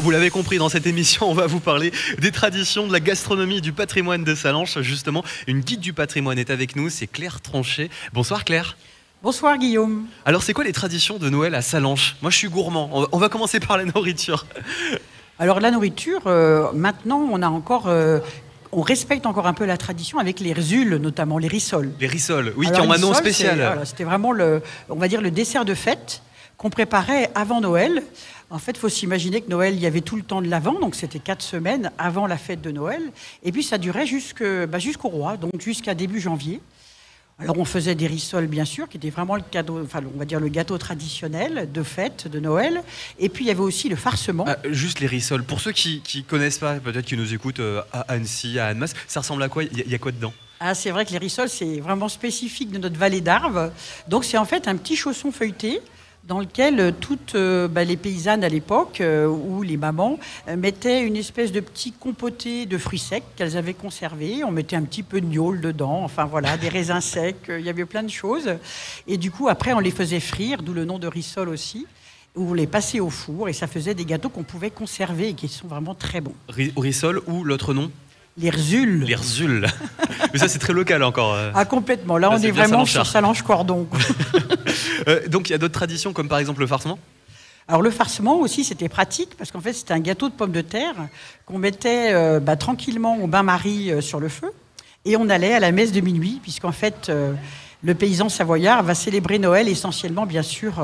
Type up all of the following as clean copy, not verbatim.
Vous l'avez compris, dans cette émission, on va vous parler des traditions, de la gastronomie, du patrimoine de Sallanches. Justement, une guide du patrimoine est avec nous, c'est Claire Tranchet. Bonsoir Claire. Bonsoir Guillaume. Alors c'est quoi les traditions de Noël à Sallanches? Moi je suis gourmand, on va commencer par la nourriture. Alors la nourriture, maintenant on respecte encore un peu la tradition avec les rzules, notamment les rissoles. Les rissoles, oui, Alors, qui ont un nom rissoles, spécial. voilà, c'était vraiment on va dire le dessert de fête qu'on préparait avant Noël. En fait, il faut s'imaginer que Noël, il y avait tout le temps de l'Avent, donc c'était 4 semaines avant la fête de Noël. Et puis ça durait jusqu'au roi, donc jusqu'à début janvier. Alors on faisait des rissoles, bien sûr, qui était vraiment le cadeau, enfin on va dire le gâteau traditionnel de fête de Noël. Et puis il y avait aussi le farcement. Juste les rissoles. Pour ceux qui connaissent pas, peut-être qui nous écoutent à Annecy, à Annemasse, ça ressemble à quoi? Il y a quoi dedans? Ah, c'est vrai que les rissoles, c'est vraiment spécifique de notre vallée d'Arve. Donc c'est en fait un petit chausson feuilleté dans lequel toutes les paysannes à l'époque, ou les mamans, mettaient une espèce de petit compoté de fruits secs qu'elles avaient conservés. On mettait un petit peu de gnôle dedans, enfin voilà, des raisins secs, il y avait plein de choses. Et du coup, après, on les faisait frire, d'où le nom de rissole aussi, où on les passait au four, et ça faisait des gâteaux qu'on pouvait conserver et qui sont vraiment très bons. Rissole ou l'autre nom? Les rzules. Les rzules. Mais ça, c'est très local encore. Ah, complètement. Là, on est vraiment sur Sallanches-Cordon. Donc, il y a d'autres traditions, comme par exemple le farcement? Alors, le farcement aussi, c'était pratique, parce qu'en fait, c'était un gâteau de pommes de terre qu'on mettait tranquillement au bain-marie sur le feu. Et on allait à la messe de minuit, puisqu'en fait, le paysan savoyard va célébrer Noël essentiellement, bien sûr,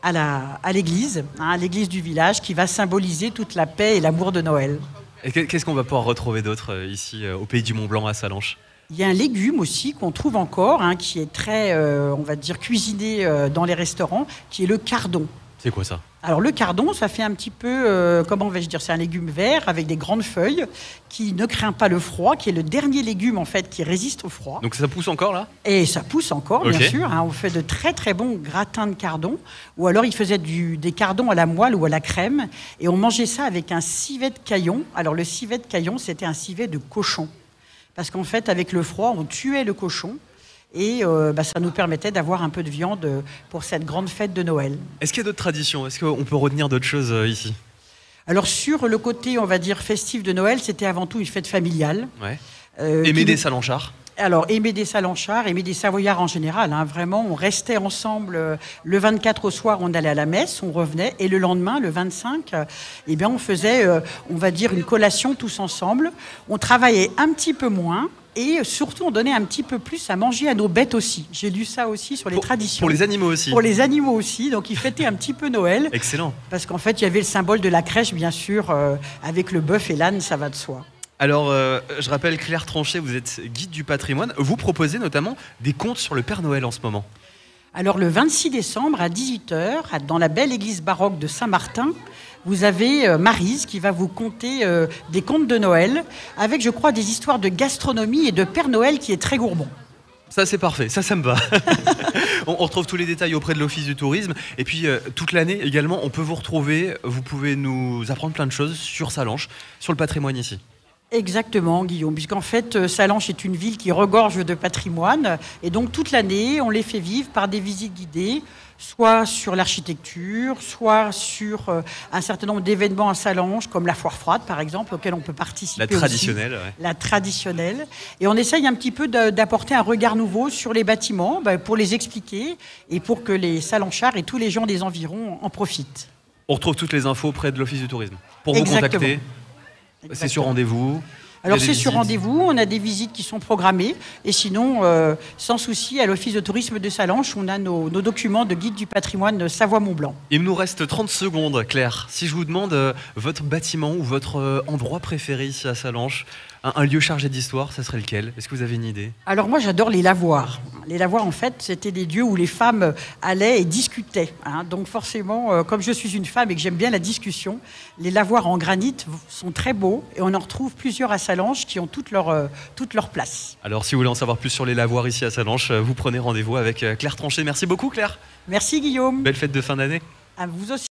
à l'église, à l'église du village, qui va symboliser toute la paix et l'amour de Noël. Et qu'est-ce qu'on va pouvoir retrouver d'autre ici, au pays du Mont-Blanc, à Sallanches? Il y a un légume aussi qu'on trouve encore, qui est très, on va dire, cuisiné dans les restaurants, qui est le cardon. C'est quoi ça? Alors le cardon, ça fait un petit peu, comment vais-je dire, c'est un légume vert avec des grandes feuilles qui ne craint pas le froid, qui est le dernier légume en fait qui résiste au froid. Donc ça pousse encore là? Et ça pousse encore, bien sûr. On fait de très très bons gratins de cardon, ou alors ils faisaient des cardons à la moelle ou à la crème, et on mangeait ça avec un civet de caillon. Alors le civet de caillon, c'était un civet de cochon, parce qu'en fait avec le froid, on tuait le cochon. Et ça nous permettait d'avoir un peu de viande pour cette grande fête de Noël. Est-ce qu'il y a d'autres traditions? Est-ce qu'on peut retenir d'autres choses ici? Alors sur le côté, on va dire, festif de Noël, c'était avant tout une fête familiale. Ouais. Aimer des Sallenchards? Alors, aimer des Sallenchards, aimer des Savoyards en général. Vraiment, on restait ensemble. Le 24 au soir, on allait à la messe, on revenait. Et le lendemain, le 25, on faisait, on va dire, une collation tous ensemble. On travaillait un petit peu moins. Et surtout, on donnait un petit peu plus à manger à nos bêtes aussi. J'ai lu ça aussi sur les traditions. Pour les animaux aussi. Pour les animaux aussi. Donc, ils fêtaient un petit peu Noël. Excellent. Parce qu'en fait, il y avait le symbole de la crèche, bien sûr, avec le bœuf et l'âne, ça va de soi. Alors, je rappelle, Claire Tranchet, vous êtes guide du patrimoine. Vous proposez notamment des contes sur le Père Noël en ce moment. Alors, le 26 décembre, à 18h, dans la belle église baroque de Saint-Martin, vous avez Maryse qui va vous conter des contes de Noël, avec, je crois, des histoires de gastronomie et de Père Noël qui est très gourmand. Ça, c'est parfait. Ça me va. On retrouve tous les détails auprès de l'Office du tourisme. Et puis, toute l'année également, on peut vous retrouver. Vous pouvez nous apprendre plein de choses sur Sallanches, sur le patrimoine ici. Exactement, Guillaume, puisqu'en fait, Sallanches est une ville qui regorge de patrimoine. Et donc, toute l'année, on les fait vivre par des visites guidées, soit sur l'architecture, soit sur un certain nombre d'événements à Sallanches, comme la foire froide, par exemple, auquel on peut participer. La traditionnelle, aussi. Ouais. La traditionnelle. Et on essaye un petit peu d'apporter un regard nouveau sur les bâtiments, pour les expliquer et pour que les Sallenchards et tous les gens des environs en profitent. On retrouve toutes les infos auprès de l'Office du tourisme. Pour Exactement. vous contacter, c'est sur rendez-vous. Alors c'est sur rendez-vous, on a des visites qui sont programmées et sinon, sans souci, à l'Office de tourisme de Sallanches, on a nos documents de guide du patrimoine Savoie-Mont-Blanc. Il nous reste 30 secondes, Claire. Si je vous demande votre bâtiment ou votre endroit préféré ici à Sallanches, un lieu chargé d'histoire, ça serait lequel? Est-ce que vous avez une idée? Alors moi j'adore les lavoirs. Les lavoirs en fait c'était des lieux où les femmes allaient et discutaient. Donc forcément, comme je suis une femme et que j'aime bien la discussion, les lavoirs en granit sont très beaux et on en retrouve plusieurs à Sallanches qui ont toute leur place. Alors si vous voulez en savoir plus sur les lavoirs ici à Sallanches, vous prenez rendez-vous avec Claire Tranchet. Merci beaucoup Claire. Merci Guillaume. Belle fête de fin d'année. À vous aussi.